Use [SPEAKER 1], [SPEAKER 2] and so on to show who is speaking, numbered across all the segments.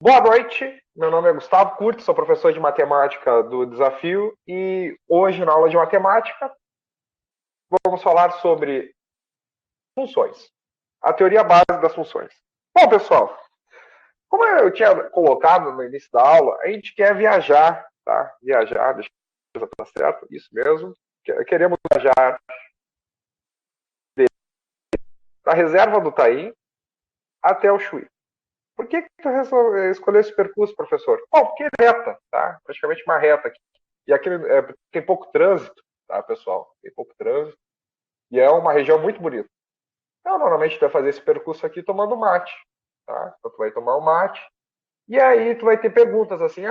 [SPEAKER 1] Boa noite, meu nome é Gustavo Curti, sou professor de matemática do Desafio e hoje na aula de matemática vamos falar sobre funções, a teoria base das funções. Bom, pessoal, como eu tinha colocado no início da aula, a gente quer viajar, tá? Viajar, deixa eu ver se tá certo, isso mesmo. Queremos viajar da reserva do Taim até o Chuí. Por que tu escolheu esse percurso, professor? Bom, porque é reta, tá? Praticamente uma reta aqui. E aqui tem pouco trânsito, tá, pessoal? Tem pouco trânsito. E é uma região muito bonita. Então, normalmente, tu vai fazer esse percurso aqui tomando mate, tá? Então, tu vai tomar o mate. E aí, tu vai ter perguntas assim,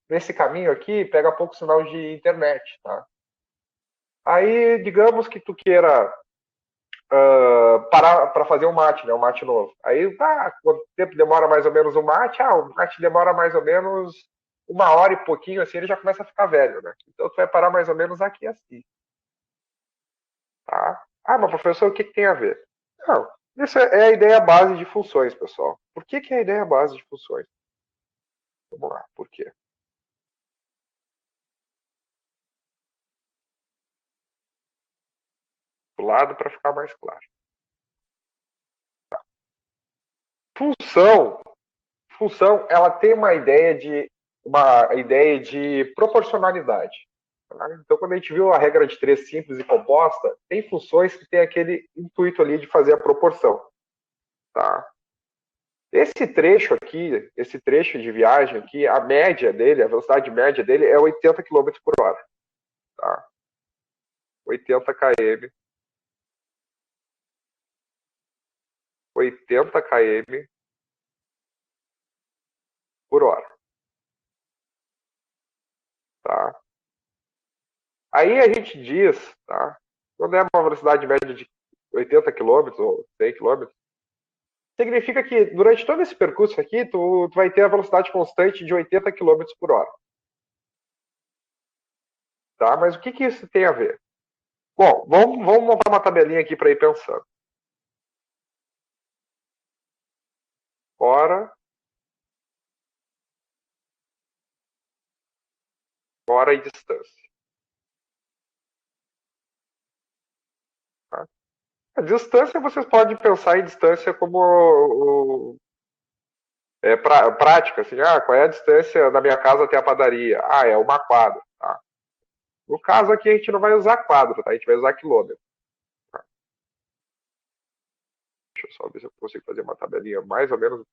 [SPEAKER 1] nesse caminho aqui, pega pouco sinal de internet, tá? Aí, digamos que tu queira parar para fazer um mate, né? Um mate novo. Aí, quanto tempo demora mais ou menos o mate? O mate demora mais ou menos 1 hora e pouquinho, assim, ele já começa a ficar velho, né? Então, tu vai parar mais ou menos aqui, assim, tá? Mas professor, o que tem a ver? Não, isso é a ideia base de funções, pessoal. Por que é a ideia base de funções? Vamos lá, por quê? Do lado para ficar mais claro. Função, função, ela tem uma ideia de proporcionalidade. Tá? Então, quando a gente viu a regra de 3 simples e composta, tem funções que tem aquele intuito ali de fazer a proporção. Tá? Esse trecho aqui, esse trecho de viagem aqui, a média dele, a velocidade média dele é 80 km por hora. Tá? 80 km, 80 km por hora. Tá? Aí a gente diz, tá? Quando é uma velocidade média de 80 km ou 100 km, significa que durante todo esse percurso aqui, tu vai ter a velocidade constante de 80 km por hora. Tá? Mas o que isso tem a ver? Bom, vamos montar uma tabelinha aqui para ir pensando. Hora, hora e distância. Tá? A distância, vocês podem pensar em distância como prática, assim, qual é a distância da minha casa até a padaria? É 1 quadra. Tá? No caso aqui, a gente não vai usar quadro, tá? A gente vai usar quilômetro. Tá? Deixa eu só ver se eu consigo fazer uma tabelinha mais ou menos,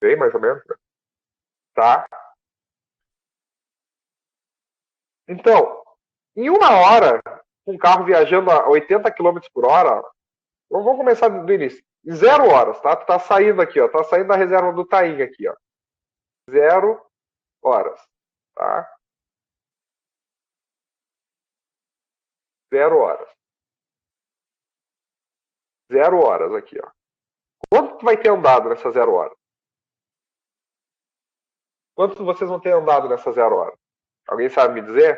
[SPEAKER 1] bem mais ou menos, né? Tá? Então, em 1 hora, com um carro viajando a 80 km por hora, vamos começar do início. 0 horas, tá? Tu tá saindo aqui, ó. Tá saindo da reserva do Taim aqui, ó. 0 horas, tá? 0 horas. 0 horas aqui, ó. Quanto tu vai ter andado nessas 0 horas? Quanto vocês vão ter andado nessas 0 horas? Alguém sabe me dizer?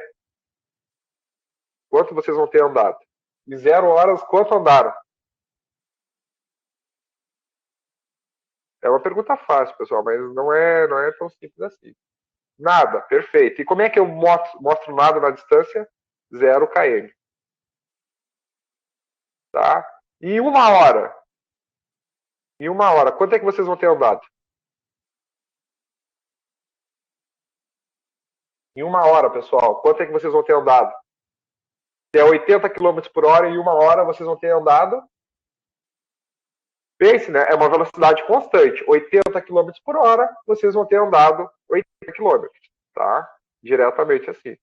[SPEAKER 1] Quanto vocês vão ter andado? Em 0 horas, quanto andaram? É uma pergunta fácil, pessoal, mas não é tão simples assim. Nada, perfeito. E como é que eu mostro nada na distância? 0 km. Tá? E em 1 hora? Em 1 hora, quanto é que vocês vão ter andado? Em 1 hora, pessoal, quanto é que vocês vão ter andado? Se é 80 km por hora, em 1 hora vocês vão ter andado. Pense, né? É uma velocidade constante. 80 km por hora, vocês vão ter andado 80 km. Tá? Diretamente assim.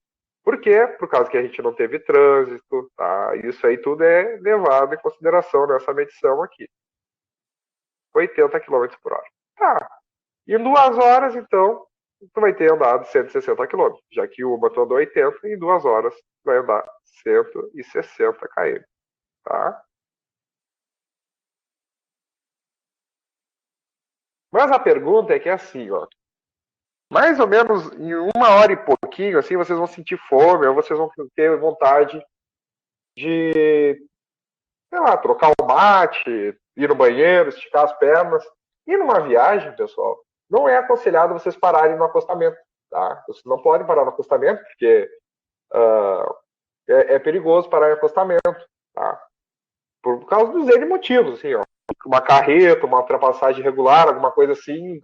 [SPEAKER 1] Por quê? Por causa que a gente não teve trânsito, tá? Isso aí tudo é levado em consideração nessa medição aqui. 80 km por hora. Tá. Em 2 horas, então, tu vai ter andado 160 km, já que uma tu andou 80, em 2 horas tu vai andar 160 km, tá? Mas a pergunta é que é assim, ó, mais ou menos em 1 hora e pouquinho, assim, vocês vão sentir fome, ou vocês vão ter vontade de, sei lá, trocar o mate, ir no banheiro, esticar as pernas. E numa viagem, pessoal, não é aconselhado vocês pararem no acostamento, tá? Vocês não podem parar no acostamento, porque é perigoso parar em acostamento, tá? Por causa dos N motivos, assim, ó. Uma carreta, uma ultrapassagem irregular, alguma coisa assim,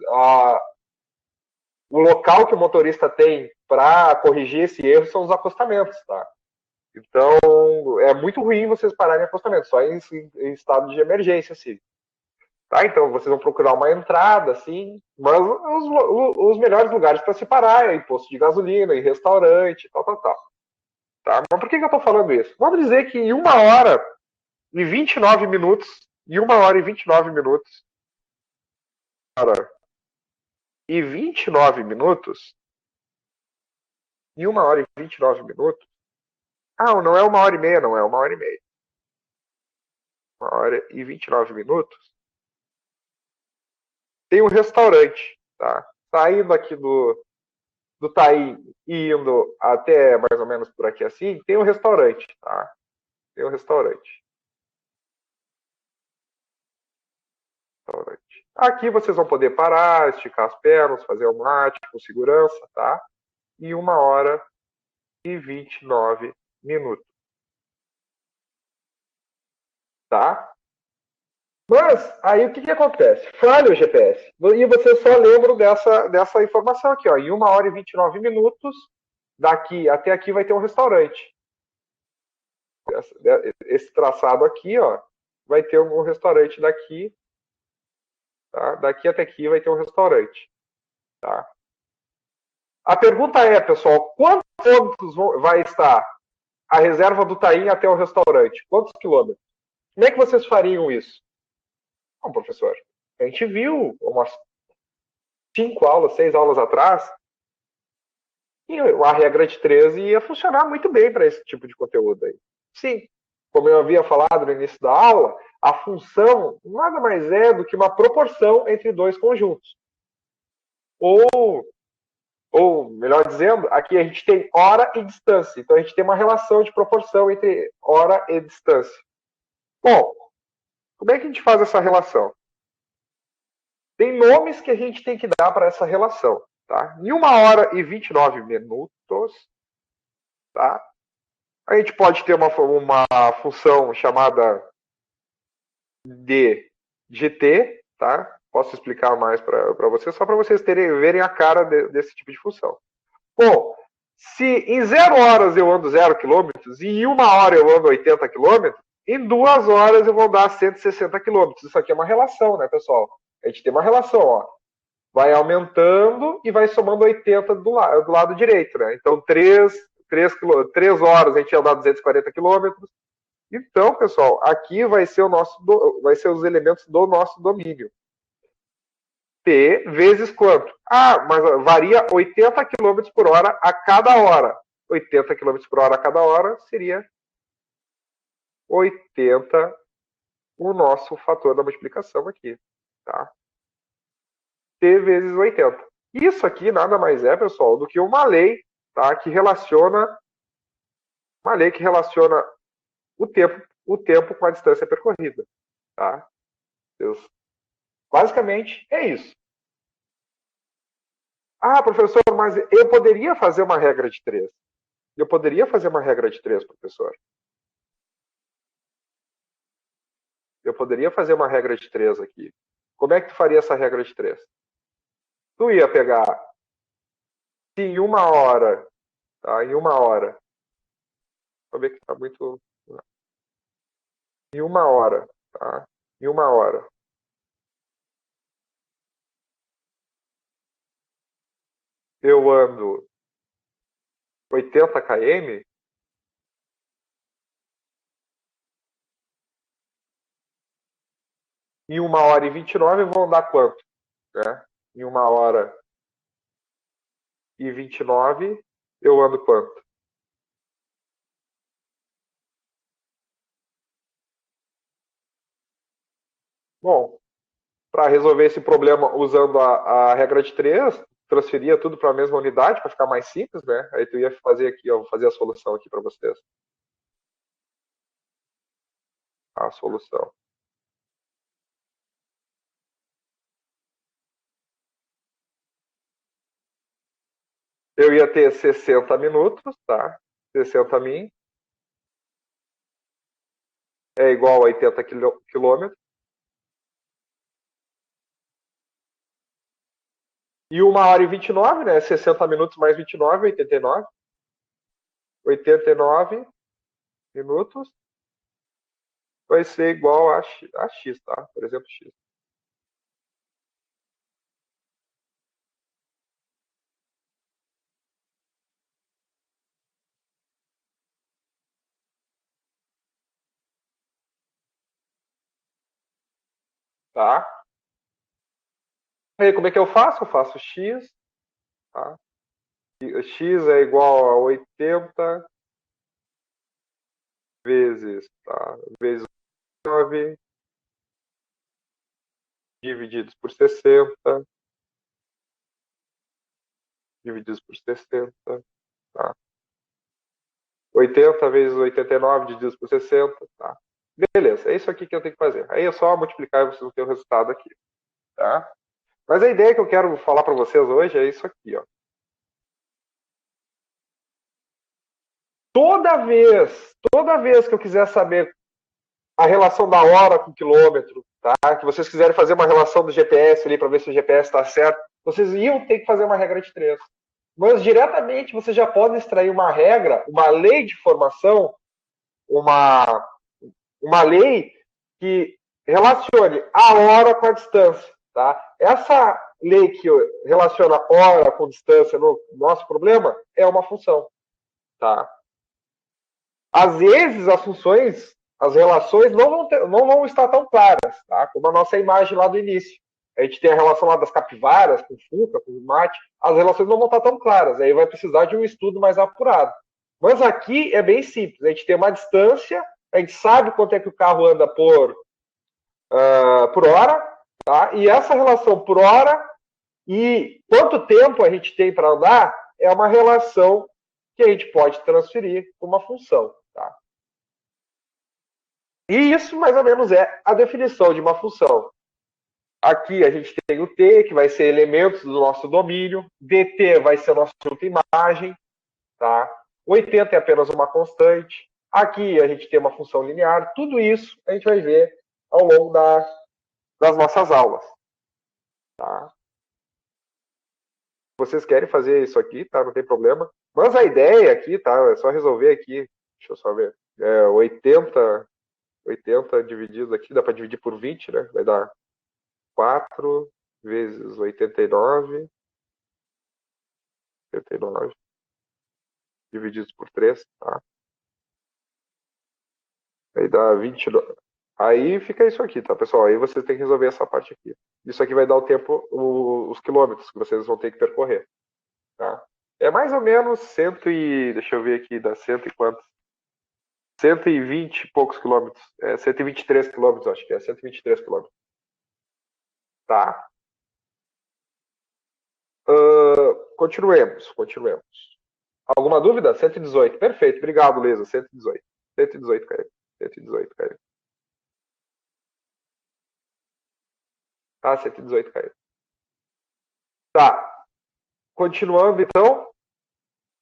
[SPEAKER 1] o local que o motorista tem para corrigir esse erro são os acostamentos, tá? Então, é muito ruim vocês pararem em acostamento, só em estado de emergência, assim. Tá? Então, vocês vão procurar uma entrada, assim, mas os melhores lugares para se parar é em posto de gasolina, em restaurante, tal. Tá? Mas por que eu estou falando isso? Vamos dizer que em 1 hora e 29 minutos, em 1 hora e 29 minutos, e 29 minutos, em 1 hora e 29 minutos, não é 1 hora e meia, não é 1 hora e meia. 1 hora e 29 minutos, tem um restaurante, tá? Saindo aqui do Taí e indo até mais ou menos por aqui assim, tem um restaurante, tá? Tem um restaurante. Aqui vocês vão poder parar, esticar as pernas, fazer o mate com segurança, tá? Em 1 hora e 29 minutos. Tá? Mas, aí o que acontece? Falha o GPS. E você só lembra dessa informação aqui, ó. Em 1 hora e 29 minutos, daqui até aqui vai ter um restaurante. Esse traçado aqui, ó, vai ter um restaurante daqui, tá? Daqui até aqui vai ter um restaurante, tá? A pergunta é, pessoal, quantos quilômetros vai estar a reserva do Taim até o restaurante? Quantos quilômetros? Como é que vocês fariam isso? Bom, professor, a gente viu umas 5 aulas, 6 aulas atrás, e a regra de 13 ia funcionar muito bem para esse tipo de conteúdo aí. Sim, como eu havia falado no início da aula, a função nada mais é do que uma proporção entre dois conjuntos. Ou, melhor dizendo, aqui a gente tem hora e distância. Então a gente tem uma relação de proporção entre hora e distância. Bom, como é que a gente faz essa relação? Tem nomes que a gente tem que dar para essa relação. Tá? Em 1 hora e 29 minutos, tá? A gente pode ter uma função chamada de GT, tá? Posso explicar mais para vocês, só para vocês verem a cara desse tipo de função. Bom, se em 0 horas eu ando 0 km e em 1 hora eu ando 80 km, em 2 horas eu vou dar 160 km. Isso aqui é uma relação, né, pessoal? A gente tem uma relação, ó. Vai aumentando e vai somando 80 do lado direito, né? Então, 3 horas a gente ia andar 240 km. Então, pessoal, aqui vai ser vai ser os elementos do nosso domínio. T vezes quanto? Mas varia 80 km por hora a cada hora. 80 km por hora a cada hora seria 80 o nosso fator da multiplicação aqui, tá? T vezes 80. Isso aqui nada mais é, pessoal, do que uma lei, tá, que relaciona o tempo com a distância percorrida, tá? Basicamente é isso. Professor, mas eu poderia fazer uma regra de 3. Eu poderia fazer uma regra de 3, professor. Eu poderia fazer uma regra de 3 aqui. Como é que tu faria essa regra de 3? Tu ia pegar, se em 1 hora, tá? Em 1 hora. Vou ver que está muito... Em 1 hora, tá? Em 1 hora. Eu ando 80 km. Em 1 hora e 29 eu vou andar quanto? Né? Em 1 hora e 29 eu ando quanto? Bom, para resolver esse problema usando a regra de 3, transferia tudo para a mesma unidade para ficar mais simples, né? Aí tu ia fazer aqui, ó, vou fazer a solução aqui para vocês. a solução. Eu ia ter 60 minutos, tá? 60 min é igual a 80 quilômetros. E 1h29, né? 60 minutos mais 29, 89. 89 minutos vai ser igual a X, tá? Por exemplo, X. Tá? E aí, como é que eu faço? Eu faço X, tá? X é igual a 80 vezes, tá? Vezes 9 divididos por 60, divididos por 60, tá? 80 vezes 89 divididos por 60, tá? Beleza, é isso aqui que eu tenho que fazer. Aí é só multiplicar e vocês vão ter o resultado aqui, tá? Mas a ideia que eu quero falar para vocês hoje é isso aqui, ó. Toda vez que eu quiser saber a relação da hora com o quilômetro, tá? Que vocês quiserem fazer uma relação do GPS ali para ver se o GPS está certo, vocês iam ter que fazer uma regra de 3. Mas diretamente você já pode extrair uma regra, uma lei de formação, uma lei que relacione a hora com a distância, tá? Essa lei que relaciona hora com distância no nosso problema é uma função, tá? Às vezes as funções, as relações não vão estar tão claras, tá? Como a nossa imagem lá do início. A gente tem a relação lá das capivaras, com Fuca, com mate, as relações não vão estar tão claras, aí vai precisar de um estudo mais apurado. Mas aqui é bem simples, a gente tem uma distância, a gente sabe quanto é que o carro anda por hora, tá? E essa relação por hora e quanto tempo a gente tem para andar é uma relação que a gente pode transferir para uma função, tá? E isso, mais ou menos, é a definição de uma função. Aqui a gente tem o t, que vai ser elementos do nosso domínio. dt vai ser a nossa imagem. Tá? 80 é apenas uma constante. Aqui a gente tem uma função linear. Tudo isso a gente vai ver ao longo das nossas aulas. Tá? Vocês querem fazer isso aqui, tá? Não tem problema. Mas a ideia aqui, tá? É só resolver aqui. Deixa eu só ver. 80 dividido aqui, dá para dividir por 20, né? Vai dar 4 vezes 89 divididos por 3, tá? Aí dá 29. Aí fica isso aqui, tá, pessoal? Aí vocês têm que resolver essa parte aqui. Isso aqui vai dar o tempo, os quilômetros que vocês vão ter que percorrer, tá? É mais ou menos deixa eu ver aqui, dá cento e quantos? 120 e poucos quilômetros. 123 quilômetros, acho que é 123 quilômetros. Tá? Continuemos. Alguma dúvida? 118. Perfeito. Obrigado, Lisa. 118. 118, cara. 118, cara. Tá, 118, cara. Tá. Continuando, então.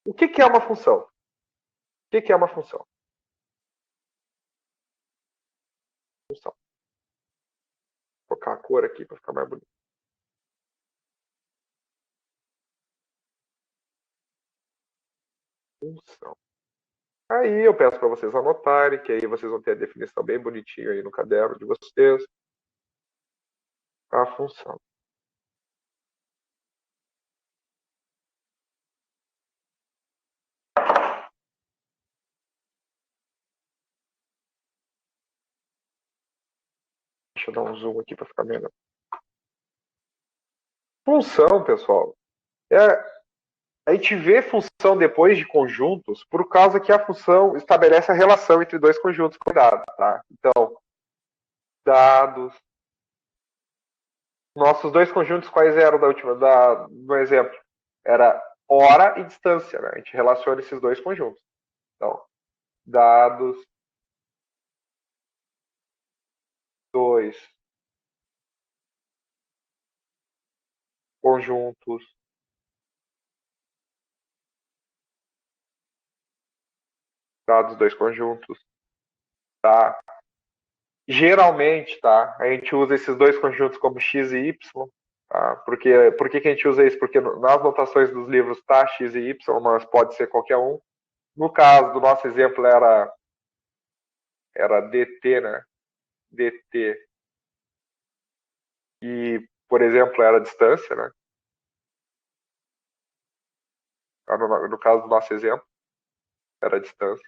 [SPEAKER 1] O que é uma função? O que é uma função? Função. Vou colocar a cor aqui para ficar mais bonito. Função. Aí eu peço para vocês anotarem, que aí vocês vão ter a definição bem bonitinha aí no caderno de vocês. A função. Deixa eu dar um zoom aqui para ficar melhor. Função, pessoal, a gente vê função depois de conjuntos por causa que a função estabelece a relação entre dois conjuntos com dados, tá? Então, dados. Nossos dois conjuntos quais eram no exemplo? Era hora e distância, né? A gente relaciona esses dois conjuntos. Então, dados dois conjuntos dados dois conjuntos, tá? Geralmente, tá? A gente usa esses dois conjuntos como x e y, tá? Por que a gente usa isso? Porque nas notações dos livros tá x e y, mas pode ser qualquer um. No caso do nosso exemplo era dt, né? dt e, por exemplo, era a distância, né? No caso do nosso exemplo, era a distância.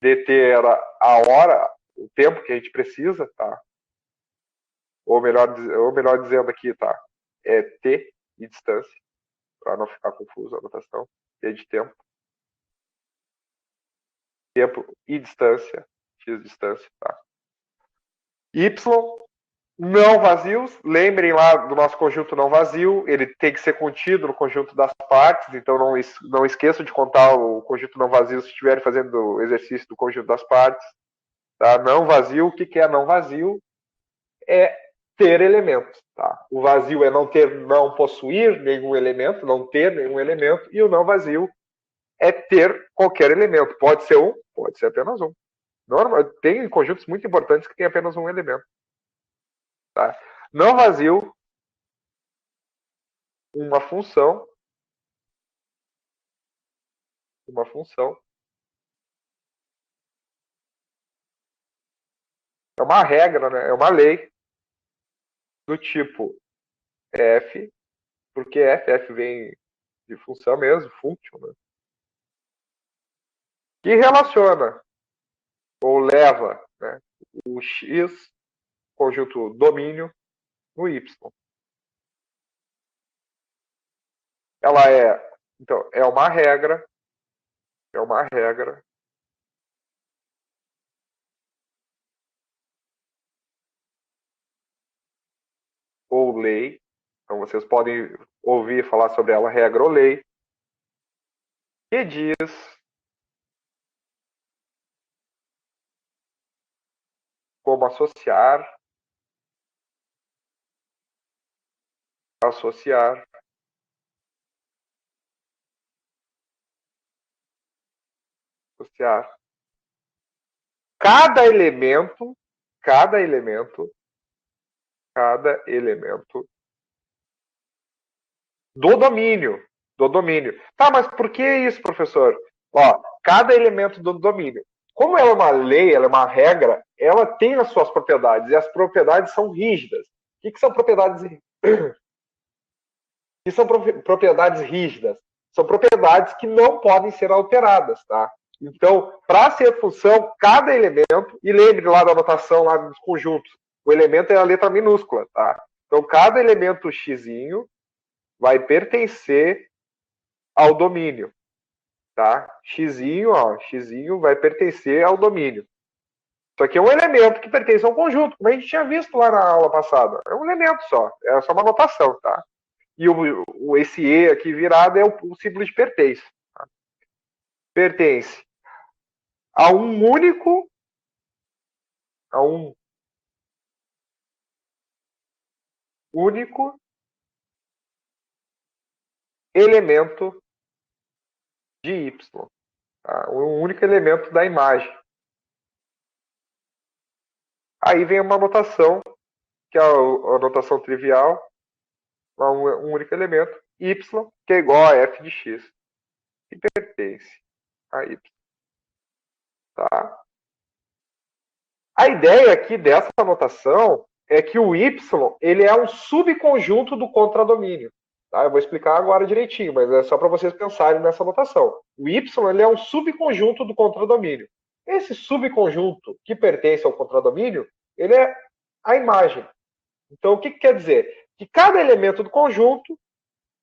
[SPEAKER 1] dt era a hora, o tempo que a gente precisa, tá? Ou melhor dizendo aqui, tá? É t e distância, para não ficar confuso a notação. T de tempo. Tempo e distância, x distância, tá? Y não vazios, lembrem lá do nosso conjunto não vazio, ele tem que ser contido no conjunto das partes, então não esqueçam de contar o conjunto não vazio se estiverem fazendo o exercício do conjunto das partes. Tá? Não vazio, o que é não vazio? É ter elementos. Tá? O vazio é não possuir nenhum elemento, não ter nenhum elemento, e o não vazio é ter qualquer elemento. Pode ser um, pode ser apenas um. Tem conjuntos muito importantes que tem apenas um elemento. Tá? Não vazio, uma função é uma regra, né? É uma lei do tipo f, porque f vem de função mesmo, function, né? Que relaciona ou leva, né, o x, conjunto domínio, no y. Ela então, é uma regra ou lei. Então vocês podem ouvir falar sobre ela, regra ou lei, que diz como associar cada elemento, cada elemento, cada elemento do domínio, do domínio. Tá, mas por que isso, professor? Ó, cada elemento do domínio. Como ela é uma lei, ela é uma regra, ela tem as suas propriedades, e as propriedades são rígidas. O que são propriedades que são propriedades rígidas? São propriedades que não podem ser alteradas, tá? Então, para ser função, cada elemento, e lembre lá da notação lá dos conjuntos, o elemento é a letra minúscula, tá? Então, cada elemento x vai pertencer ao domínio, tá? Xzinho vai pertencer ao domínio. Isso aqui é um elemento que pertence a um conjunto, como a gente tinha visto lá na aula passada. É um elemento só, é só uma notação, tá? E esse E aqui virado é o símbolo de pertence. Tá? Pertence a um único elemento de y. Tá? Um único elemento da imagem. Aí vem uma notação, que é a notação trivial, um único elemento, y, que é igual a f de x, que pertence a y. Tá? A ideia aqui dessa notação é que o y ele é um subconjunto do contradomínio. Tá? Eu vou explicar agora direitinho, mas é só para vocês pensarem nessa notação. O y ele é um subconjunto do contradomínio. Esse subconjunto que pertence ao contradomínio, ele é a imagem. Então, o que quer dizer? Que cada elemento do conjunto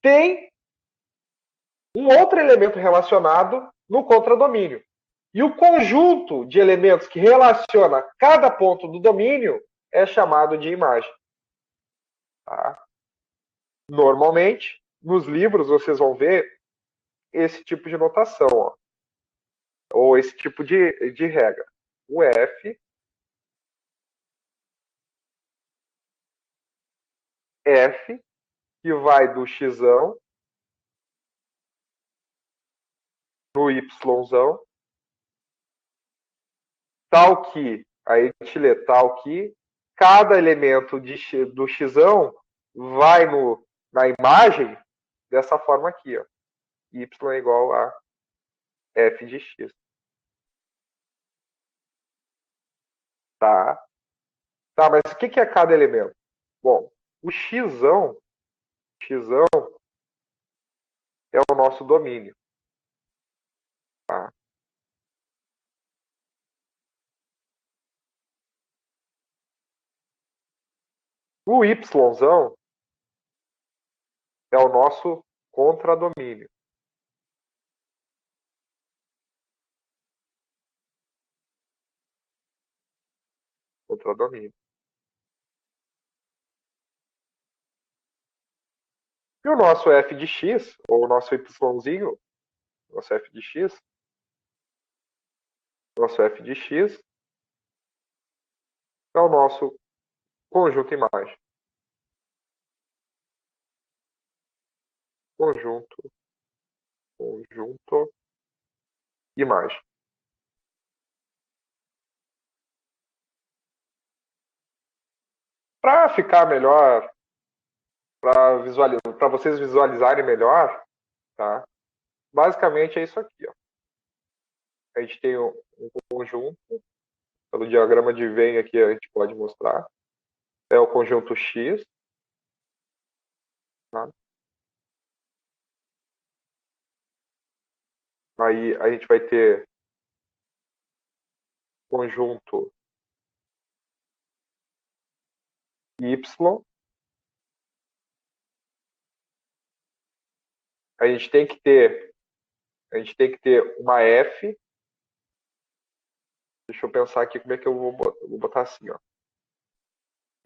[SPEAKER 1] tem um outro elemento relacionado no contradomínio. E o conjunto de elementos que relaciona cada ponto do domínio é chamado de imagem. Tá? Normalmente, nos livros, vocês vão ver esse tipo de notação, ó, ou esse tipo de regra. O F que vai do xão no yzão, tal que, aí a gente lê tal que, cada elemento do xão vai na imagem dessa forma aqui, ó. Y é igual a f de x. Tá? Tá, mas o que é cada elemento? Bom, o xão é o nosso domínio. Tá? O yzão é o nosso contradomínio. Contradomínio. E o nosso f de x, ou o nosso yzinho, nosso f de x é o nosso conjunto imagem. Conjunto imagem. Para ficar melhor, para vocês visualizarem melhor, tá? Basicamente é isso aqui, ó. A gente tem um conjunto, pelo diagrama de Venn aqui a gente pode mostrar, é o conjunto X, tá? Aí a gente vai ter conjunto Y, a gente tem que ter uma F. Deixa eu pensar aqui como é que eu vou botar assim, ó.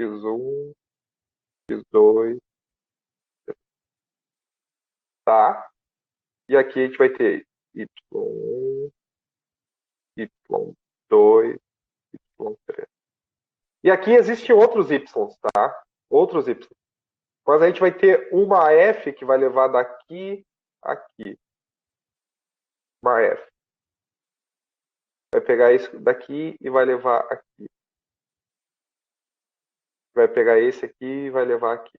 [SPEAKER 1] X1, X2, tá? E aqui a gente vai ter Y1, Y2, Y3. E aqui existem outros Y, tá? Outros Y. Mas a gente vai ter uma F que vai levar daqui a aqui. Uma F. Vai pegar isso daqui e vai levar aqui. Vai pegar esse aqui e vai levar aqui.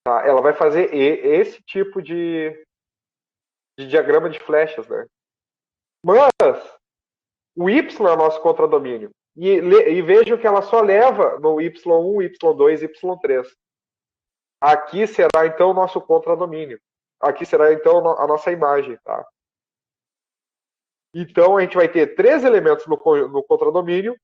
[SPEAKER 1] Tá? Ela vai fazer esse tipo de diagrama de flechas, né? Mas o Y é o nosso contradomínio. E vejam que ela só leva no Y1, Y2 e Y3. Aqui será então o nosso contradomínio. Aqui será então a nossa imagem, tá? Então a gente vai ter 3 elementos no contradomínio,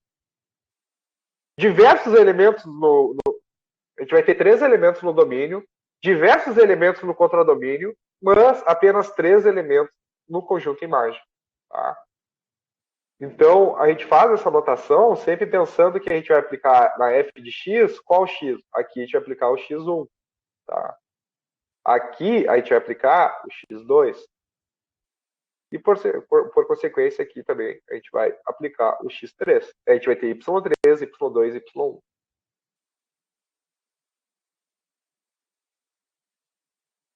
[SPEAKER 1] diversos elementos a gente vai ter 3 elementos no domínio, diversos elementos no contradomínio, mas apenas 3 elementos no conjunto imagem, tá? Então, a gente faz essa notação sempre pensando que a gente vai aplicar na f de x, qual x? Aqui a gente vai aplicar o x1. Tá? Aqui a gente vai aplicar o x2. E por consequência aqui também a gente vai aplicar o x3. A gente vai ter y3, y2, y1.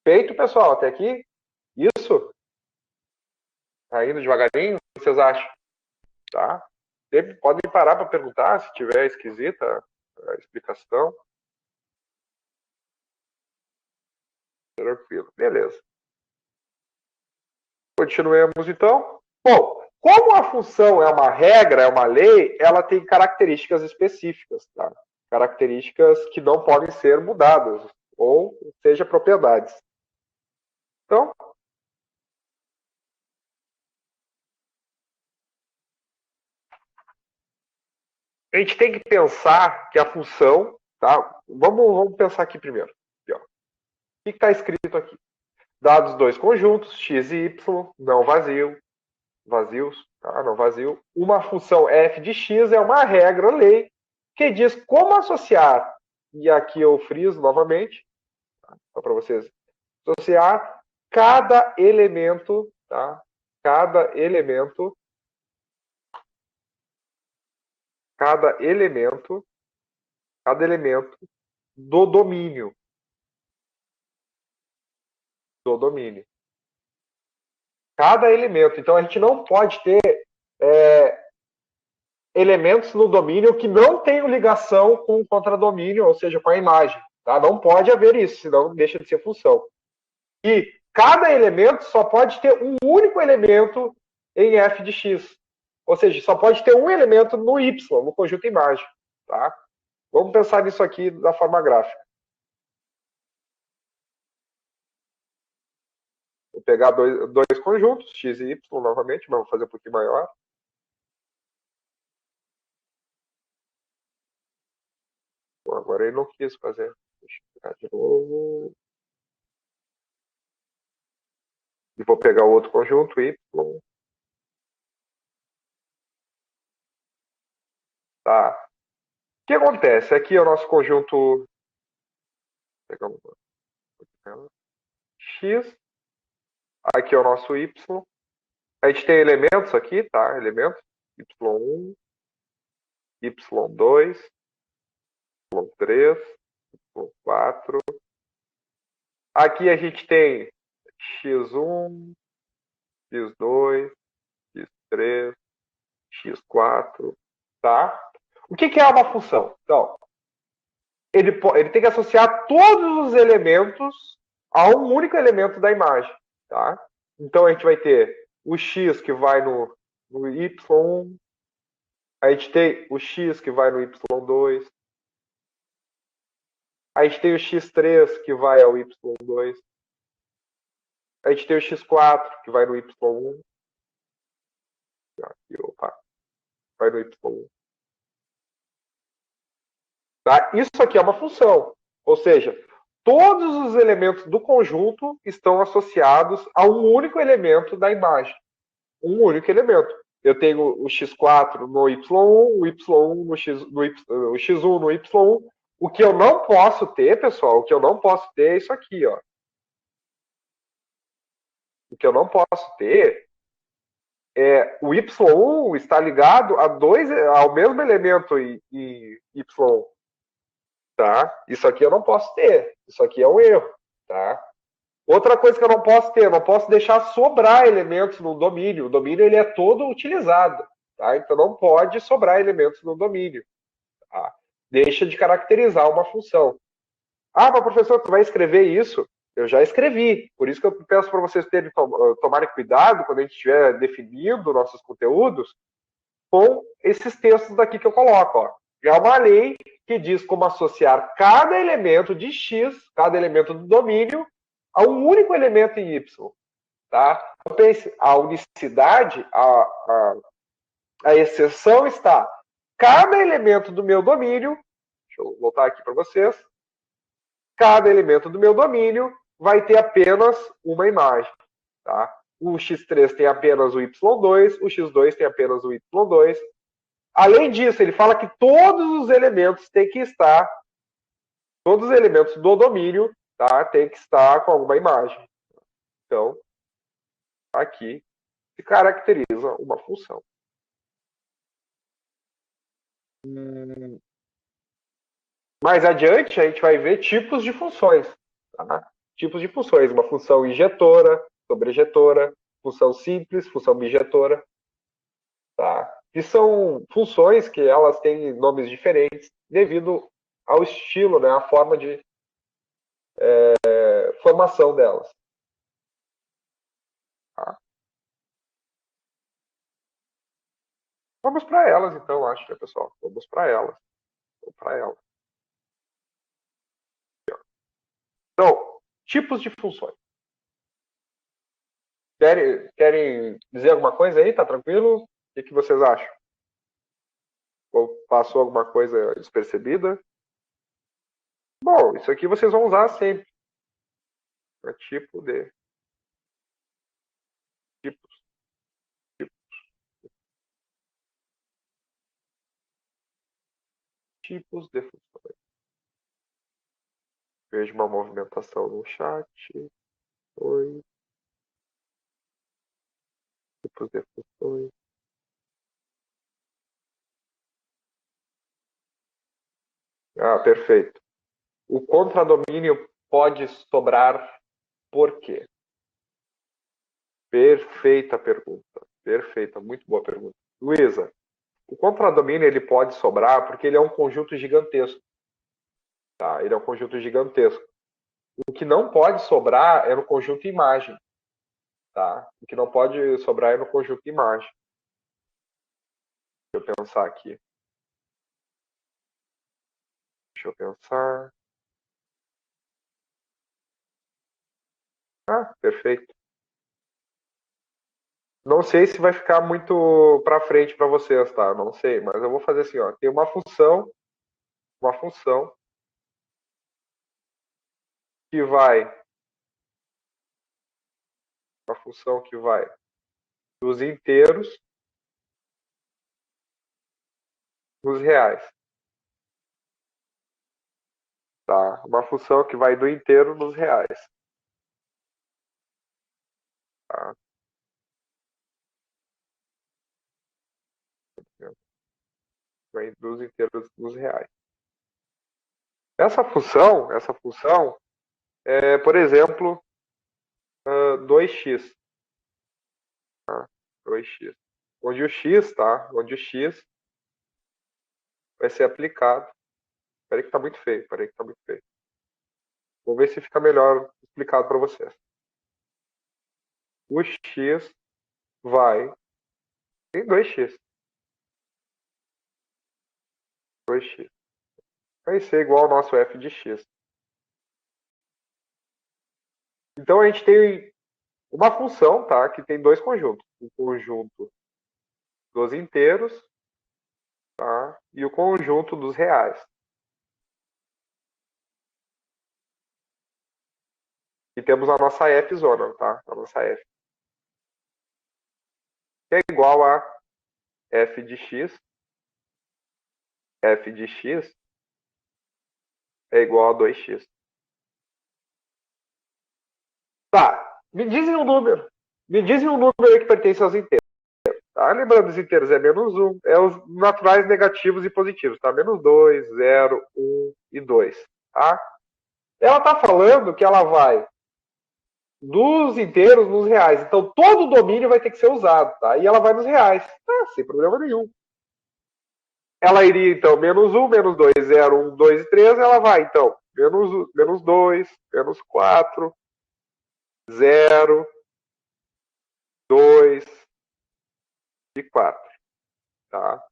[SPEAKER 1] Feito, pessoal, até aqui? Isso? Tá indo devagarinho? O que vocês acham? Tá? Podem parar para perguntar se tiver esquisita a explicação. Tranquilo. Beleza. Continuemos então. Bom, como a função é uma regra, é uma lei, ela tem características específicas, tá? Características que não podem ser mudadas, ou seja, propriedades. Então, a gente tem que pensar que a função, tá? Vamos pensar aqui primeiro. Aqui, ó. O que está escrito aqui? Dados dois conjuntos, x e y, não vazios, tá? Não vazio. Uma função f de x é uma regra, lei, que diz como associar, e aqui eu friso novamente, tá? Só para vocês, associar cada elemento, tá? Cada elemento do domínio, do domínio. Cada elemento. Então, a gente não pode ter elementos no domínio que não tenham ligação com o contradomínio, ou seja, com a imagem. Tá? Não pode haver isso, senão deixa de ser função. E cada elemento só pode ter um único elemento em f de x. Ou seja, só pode ter um elemento no y, no conjunto imagem. Tá? Vamos pensar nisso aqui da forma gráfica. Vou pegar dois conjuntos, x e y novamente, mas vou fazer um pouquinho maior. Bom, agora ele não quis fazer. Deixa eu pegar de novo. E vou pegar o outro conjunto, y. Tá. O que acontece? Aqui é o nosso conjunto. Pegamos x. Aqui é o nosso y. A gente tem elementos aqui, tá? Elementos. y1, y2, y3, y4. Aqui a gente tem x1, x2, x3, x4, tá? O que é uma função? Então, ele tem que associar todos os elementos a um único elemento da imagem, tá? Então, a gente vai ter o x que vai no y1, a gente tem o x que vai no y2, a gente tem o x3 que vai ao y2, a gente tem o x4 que vai no y1, aqui, opa, vai no y1. Tá? Isso aqui é uma função, ou seja, todos os elementos do conjunto estão associados a um único elemento da imagem. Um único elemento. Eu tenho o x4 no y1, o y1 no x, o x1 no y1. O que eu não posso ter, pessoal, o que eu não posso ter é isso aqui, ó. O que eu não posso ter é o y1 está ligado ao mesmo elemento em y1. Tá? Isso aqui eu não posso ter. Isso aqui é um erro. Tá? Outra coisa que eu não posso ter, eu não posso deixar sobrar elementos no domínio. O domínio ele é todo utilizado. Tá? Então não pode sobrar elementos no domínio. Tá? Deixa de caracterizar uma função. Ah, mas professor, tu vai escrever isso? Eu já escrevi. Por isso que eu peço para vocês tomarem cuidado quando a gente estiver definindo nossos conteúdos com esses textos daqui que eu coloco. Ó. É uma lei que diz como associar cada elemento de x, cada elemento do domínio, a um único elemento em y. Tá? Então, pense, a unicidade, a exceção está cada elemento do meu domínio, deixa eu voltar aqui para vocês, cada elemento do meu domínio vai ter apenas uma imagem. Tá? O x3 tem apenas o y2, o x2 tem apenas o y2. Além disso, ele fala que todos os elementos têm que estar, todos os elementos do domínio, tá, tem que estar com alguma imagem. Então, aqui se caracteriza uma função. Mais adiante, a gente vai ver tipos de funções. Tá? Tipos de funções. Uma função injetora, sobrejetora, função simples, função bijetora. Tá? Que são funções que elas têm nomes diferentes devido ao estilo, né, a forma de formação delas. Tá? Vamos para elas, então, acho, né, pessoal? Vamos para elas. Vamos para elas. Então, tipos de funções. Querem dizer alguma coisa aí? Tá tranquilo? O que vocês acham? Ou passou alguma coisa despercebida? Bom, isso aqui vocês vão usar sempre. É tipo de tipos. Tipos de funções. Vejo uma movimentação no chat. Oi. Tipos de funções. Ah, perfeito. O contradomínio pode sobrar Por quê? Perfeita pergunta. Perfeita, muito boa pergunta. Luísa, o contradomínio ele pode sobrar porque ele é um conjunto gigantesco. Tá? Ele é um conjunto gigantesco. O que não pode sobrar é no conjunto imagem. Tá? O que não pode sobrar é no conjunto imagem. Deixa eu pensar aqui. Deixa eu pensar. Ah, perfeito. Não sei se vai ficar muito para frente para vocês, tá? Não sei, mas eu vou fazer assim, ó. Tem uma função que vai, uma função que vai dos inteiros nos reais, tá? Uma função que vai do inteiro nos reais, tá? Vai dos inteiros nos reais. Essa função é, por exemplo, 2x, tá? 2x. Onde o x, tá? Onde o x vai ser aplicado. Peraí que tá muito feio, peraí que tá muito feio. Vou ver se fica melhor explicado para vocês. O x vai em 2x. 2x. Vai ser igual ao nosso f de x. Então a gente tem uma função, tá? Que tem dois conjuntos. O conjunto dos inteiros, tá? E o conjunto dos reais. E temos a nossa f zona, tá? A nossa f. Que é igual a f de x. F de x é igual a 2x. Tá, me dizem um número. Me dizem um número que pertence aos inteiros. Tá? Lembrando, os inteiros é menos 1. É os naturais negativos e positivos. Tá? Menos 2, 0, 1 e 2. Tá? Ela está falando que ela vai dos inteiros nos reais. Então, todo o domínio vai ter que ser usado. Tá? E ela vai nos reais. Tá? Sem problema nenhum. Ela iria, então, menos 1, menos 2, 0, 1, 2 e 3. Ela vai, então, menos 2, menos 4, 0, 2 e 4. Tá?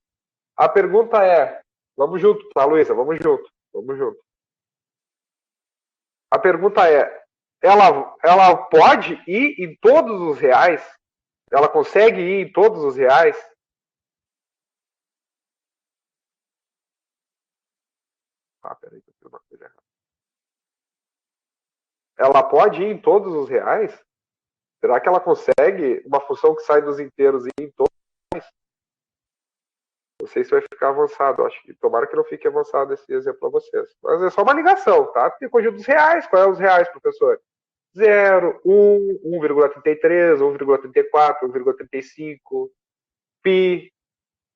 [SPEAKER 1] A pergunta é, vamos junto, tá, Luísa? Vamos junto, vamos junto. A pergunta é, ela pode ir em todos os reais? Ela consegue ir em todos os reais? Ah, peraí, que eu fiz uma coisa errada. Ela pode ir em todos os reais? Será que ela consegue uma função que sai dos inteiros e ir em todos? Não sei se vai ficar avançado. Acho que tomara que não fique avançado esse exemplo para vocês. Mas é só uma ligação, tá? Tem conjunto dos reais. Qual é os reais, professor? 0, 1, 1,33, 1,34, 1,35, π,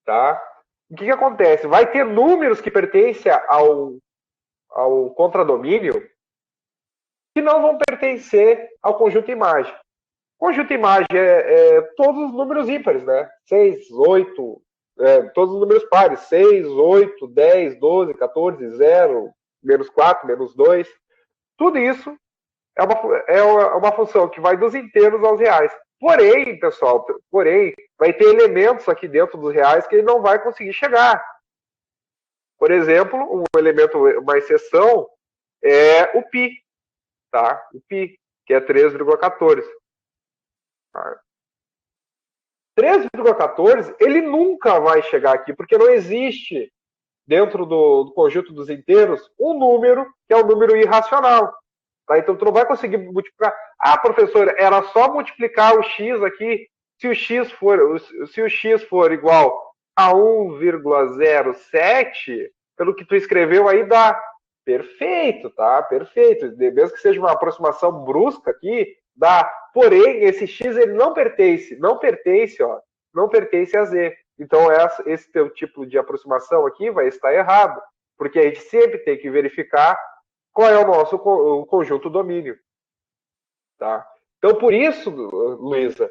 [SPEAKER 1] tá? O que acontece? Vai ter números que pertencem ao contradomínio que não vão pertencer ao conjunto imagem. Conjunto imagem é todos os números ímpares, né? 6, 8, todos os números pares. 6, 8, 10, 12, 14, 0, menos 4, menos 2. Tudo isso é uma função que vai dos inteiros aos reais. Porém, pessoal, vai ter elementos aqui dentro dos reais que ele não vai conseguir chegar. Por exemplo, um elemento, uma exceção, é o π, tá? O π, que é 3,14. Tá? 3,14, ele nunca vai chegar aqui, porque não existe, dentro do conjunto dos inteiros, um número que é um número irracional. Tá? Então, tu não vai conseguir multiplicar. Ah, professor, era só multiplicar o x aqui. Se o x for igual a 1,07, pelo que tu escreveu aí, dá. Perfeito, tá? Perfeito. Mesmo que seja uma aproximação brusca aqui, dá. Porém, esse x ele não pertence, não pertence a z. Então, esse teu tipo de aproximação aqui vai estar errado, porque a gente sempre tem que verificar qual é o nosso conjunto domínio. Tá? Então, por isso, Luísa,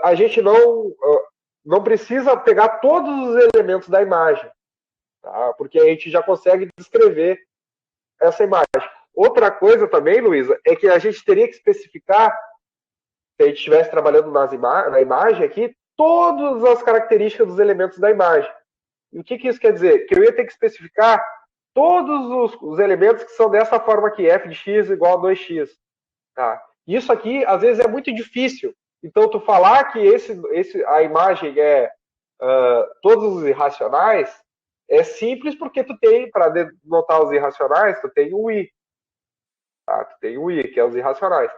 [SPEAKER 1] a gente não precisa pegar todos os elementos da imagem, tá? Porque a gente já consegue descrever essa imagem. Outra coisa também, Luísa, é que a gente teria que especificar, se a gente estivesse trabalhando na imagem aqui, todas as características dos elementos da imagem. E o que isso quer dizer? Que eu ia ter que especificar todos os elementos que são dessa forma aqui, f de x igual a 2x. Tá? Isso aqui, às vezes, é muito difícil. Então, tu falar que a imagem é todos os irracionais, é simples porque tu tem, para denotar os irracionais, tu tem o i. Tá? Tu tem o i, que é os irracionais.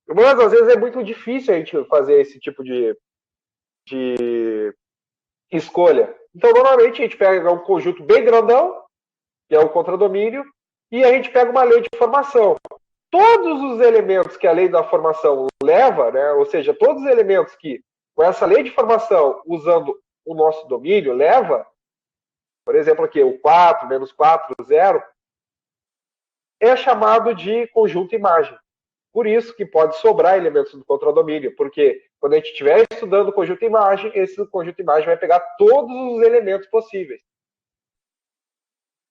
[SPEAKER 1] Mas, às vezes, é muito difícil a gente fazer esse tipo de escolha. Então, normalmente, a gente pega um conjunto bem grandão, que é o contradomínio, e a gente pega uma lei de formação. Todos os elementos que a lei da formação leva, né, ou seja, todos os elementos que, com essa lei de formação, usando o nosso domínio, leva, por exemplo, aqui, o 4, menos 4, 0, é chamado de conjunto imagem. Por isso que pode sobrar elementos do contradomínio, porque quando a gente estiver estudando o conjunto imagem, esse conjunto imagem vai pegar todos os elementos possíveis.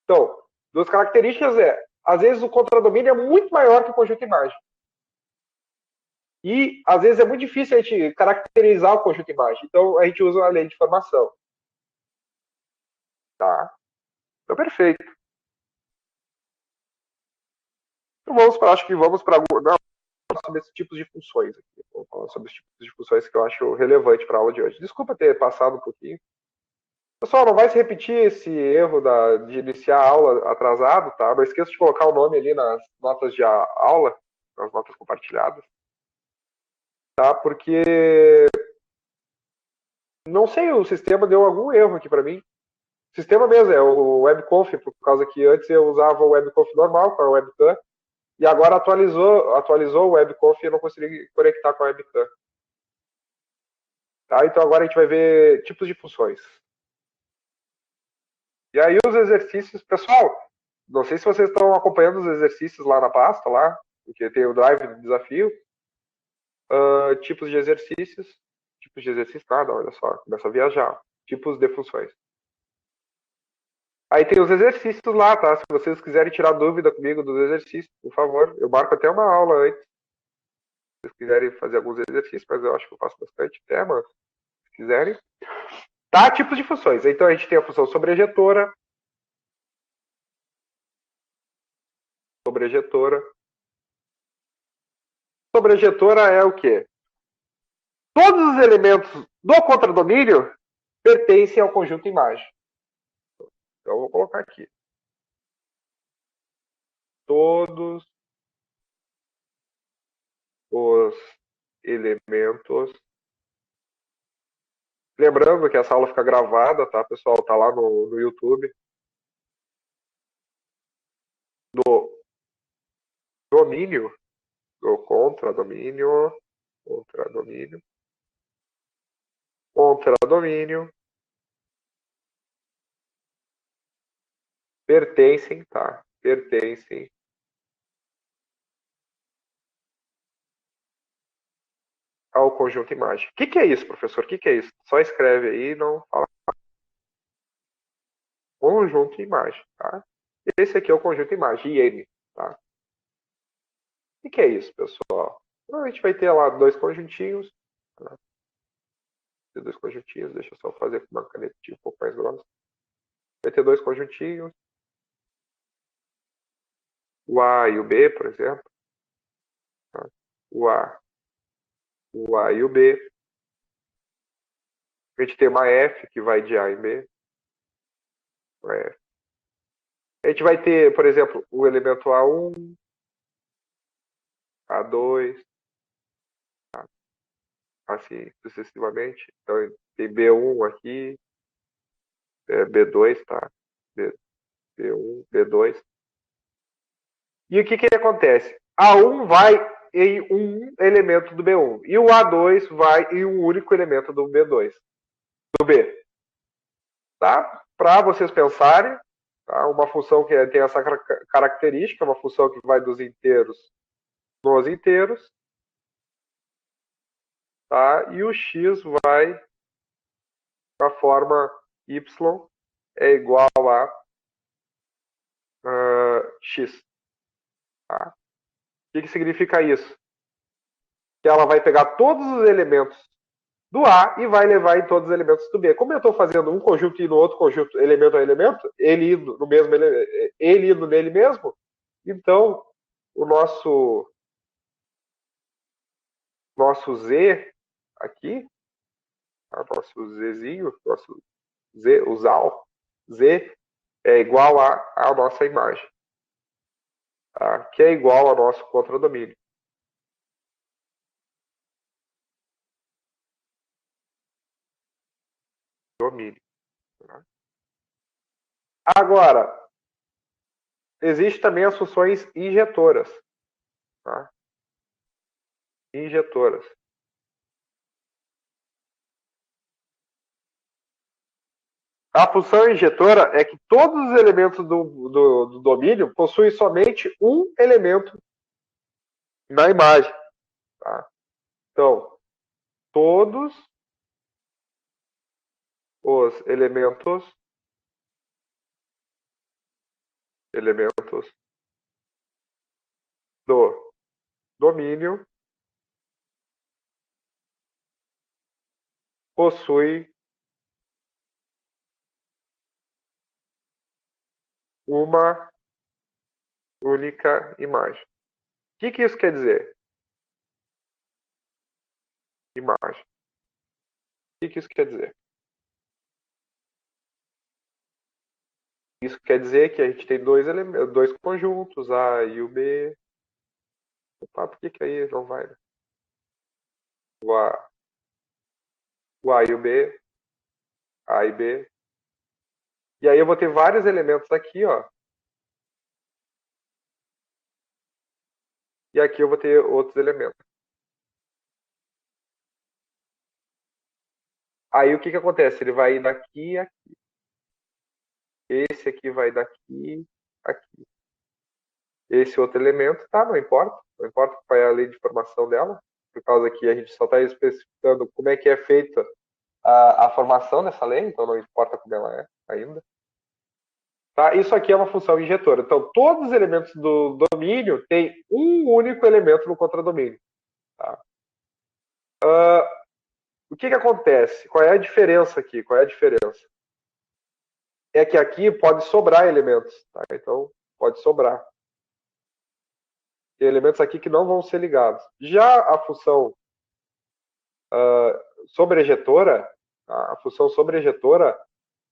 [SPEAKER 1] Então, duas características às vezes o contradomínio é muito maior que o conjunto imagem. E, às vezes, é muito difícil a gente caracterizar o conjunto imagem. Então, a gente usa a lei de formação. Tá? Então, perfeito. Então, vamos para sobre esses tipos de funções aqui. Vamos falar sobre os tipos de funções que eu acho relevante para a aula de hoje. Desculpa ter passado um pouquinho. Pessoal, não vai se repetir esse erro de iniciar a aula atrasado, tá? Não esqueça de colocar o nome ali nas notas de aula, nas notas compartilhadas. Tá? Porque não sei, o sistema deu algum erro aqui para mim. O sistema mesmo, é o webconf, por causa que antes eu usava o webconf normal com a webcam, e agora atualizou o webconf e eu não consegui conectar com a webcam. Tá? Então agora a gente vai ver tipos de funções. E aí os exercícios, pessoal, não sei se vocês estão acompanhando os exercícios lá na pasta, lá, porque tem o drive do desafio. Tipos de exercícios. Tipos de exercícios, nada, olha só, começa a viajar. Tipos de funções. Aí tem os exercícios lá, tá? Se vocês quiserem tirar dúvida comigo dos exercícios, por favor, eu marco até uma aula antes. Se vocês quiserem fazer alguns exercícios, mas eu acho que eu faço bastante até, mas se quiserem. Tá? Tipos de funções. Então a gente tem a função sobrejetora. Sobrejetora. Sobrejetora é o quê? Todos os elementos do contradomínio pertencem ao conjunto imagem. Então eu vou colocar aqui. Todos os elementos. Lembrando que essa aula fica gravada, tá, pessoal? Tá lá no YouTube. Do domínio, do contradomínio, pertencem, tá? Pertencem ao conjunto imagem. O que é isso, professor? O que é isso? Só escreve aí e não fala. Conjunto imagem, tá? Esse aqui é o conjunto imagem, IN, tá? O que é isso, pessoal? Então, a gente vai ter lá dois conjuntinhos. Tá? Dois conjuntinhos, deixa eu só fazer com uma canetinha um pouco mais grossa. Vai ter dois conjuntinhos. O A e o B, por exemplo. Tá? O A e o B. A gente tem uma F que vai de A em B. Uma F. A gente vai ter, por exemplo, o elemento A1, A2, tá? Assim sucessivamente. Então tem B1 aqui, B2, tá? B1, B2. E o que acontece? A1 vai em um elemento do B1 e o A2 vai em um único elemento do B2, do B. Tá? Para vocês pensarem, tá? Uma função que tem essa característica, uma função que vai dos inteiros nos inteiros, tá? E o x vai para a forma y é igual a x. Tá? O que significa isso? Que ela vai pegar todos os elementos do A e vai levar em todos os elementos do B. Como eu estou fazendo um conjunto e no outro conjunto, elemento a elemento, ele indo no mesmo, ele indo nele mesmo, então o nosso Z aqui, nosso Zzinho, nosso Z, o ZAL, Z é igual a nossa imagem, tá? Que é igual ao nosso contradomínio. Domínio. Tá? Agora, existem também as funções injetoras. Tá? Injetoras. A função injetora é que todos os elementos do domínio possuem somente um elemento na imagem. Tá? Então, todos os elementos do domínio possuem uma única imagem. O que isso quer dizer? Imagem. O que isso quer dizer? Isso quer dizer que a gente tem dois conjuntos, A e o B. Opa, por que aí não vai? Né? O A e o B, A e B. E aí eu vou ter vários elementos aqui, ó. E aqui eu vou ter outros elementos. Aí o que acontece? Ele vai ir daqui a aqui. Esse aqui vai daqui a aqui. Esse outro elemento, tá? Não importa. Não importa qual é a lei de formação dela. Por causa que a gente só está especificando como é que é feita a formação dessa lei, então não importa como ela é ainda. Tá? Isso aqui é uma função injetora. Então, todos os elementos do domínio têm um único elemento no contradomínio. Tá? O que acontece? Qual é a diferença aqui? Qual é a diferença? É que aqui pode sobrar elementos. Tá? Então, pode sobrar. Tem elementos aqui que não vão ser ligados. Já a função sobrejetora, a função sobrejetora,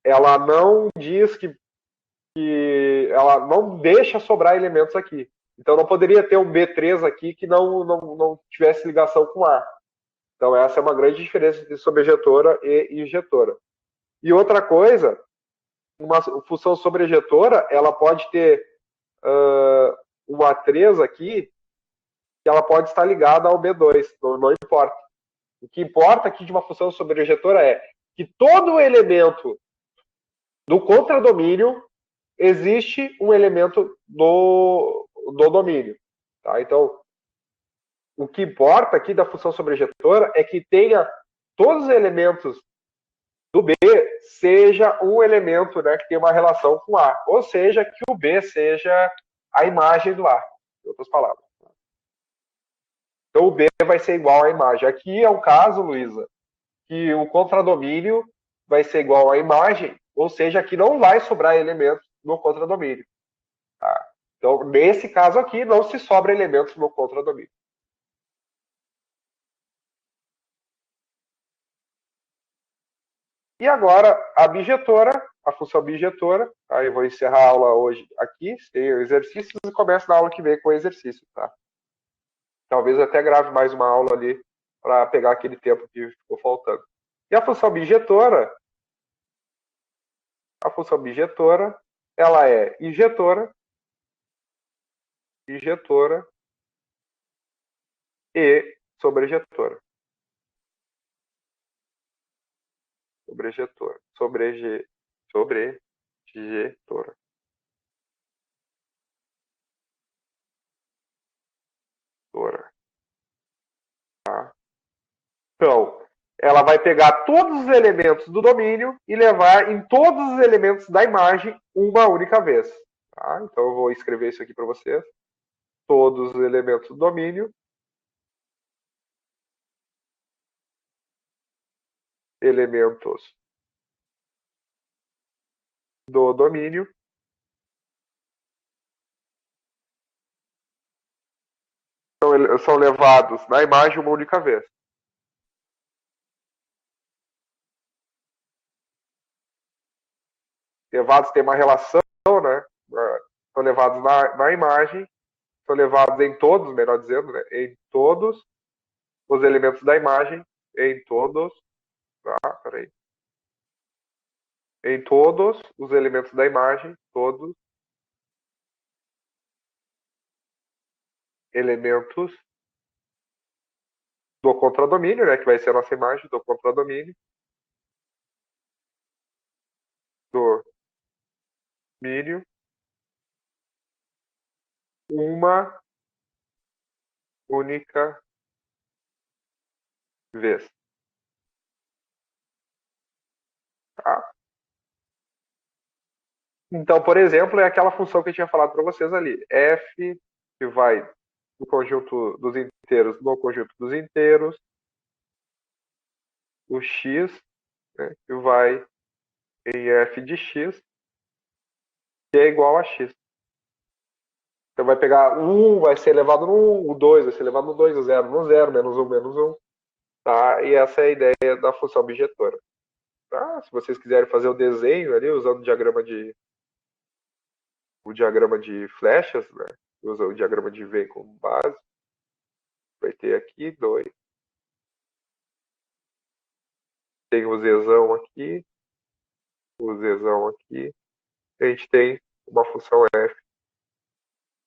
[SPEAKER 1] ela não diz que ela não deixa sobrar elementos aqui. Então não poderia ter um B3 aqui que não tivesse ligação com A. Então essa é uma grande diferença entre sobrejetora e injetora. E outra coisa, uma função sobrejetora, ela pode ter um A3 aqui, que ela pode estar ligada ao B2, não importa. O que importa aqui de uma função sobrejetora é que todo elemento do contradomínio existe um elemento do domínio. Tá? Então, o que importa aqui da função sobrejetora é que tenha todos os elementos do B seja um elemento, né, que tem uma relação com A. Ou seja, que o B seja a imagem do A, em outras palavras. Então, o B vai ser igual à imagem. Aqui é o caso, Luísa, que o contradomínio vai ser igual à imagem, ou seja, que não vai sobrar elementos no contradomínio. Tá? Então, nesse caso aqui, não se sobra elementos no contradomínio. E agora, a bijetora, a função bijetora. Tá? Eu vou encerrar a aula hoje aqui, tem exercícios, e começo na aula que vem com o exercício. Tá? Talvez até grave mais uma aula ali para pegar aquele tempo que ficou faltando. E a função bijetora, ela é injetora e sobrejetora. Sobrejetora. Tá? Então, ela vai pegar todos os elementos do domínio e levar em todos os elementos da imagem uma única vez. Tá? Então, eu vou escrever isso aqui para vocês. Todos os elementos do domínio. Elementos do domínio. São levados na imagem uma única vez. Levados tem uma relação, né? São levados na imagem, são levados em todos, melhor dizendo, né? Em todos os elementos da imagem, em todos, peraí. Em todos os elementos da imagem, todos elementos do contradomínio, né? Que vai ser a nossa imagem do contradomínio, do domínio, uma única vez. Tá? Então, por exemplo, é aquela função que eu tinha falado para vocês ali. F que vai do conjunto dos inteiros no conjunto dos inteiros. O x, né, que vai em f de x, que é igual a x. Então vai pegar o 1 vai ser elevado no 1, o 2 vai ser elevado no 2, o 0 no 0, menos 1, menos 1. Tá? E essa é a ideia da função objetora. Tá? Se vocês quiserem fazer o desenho ali, usando o diagrama de flechas, né? Usa o diagrama de V como base. Vai ter aqui 2. Tem o zezão aqui. O zezão aqui. A gente tem uma função f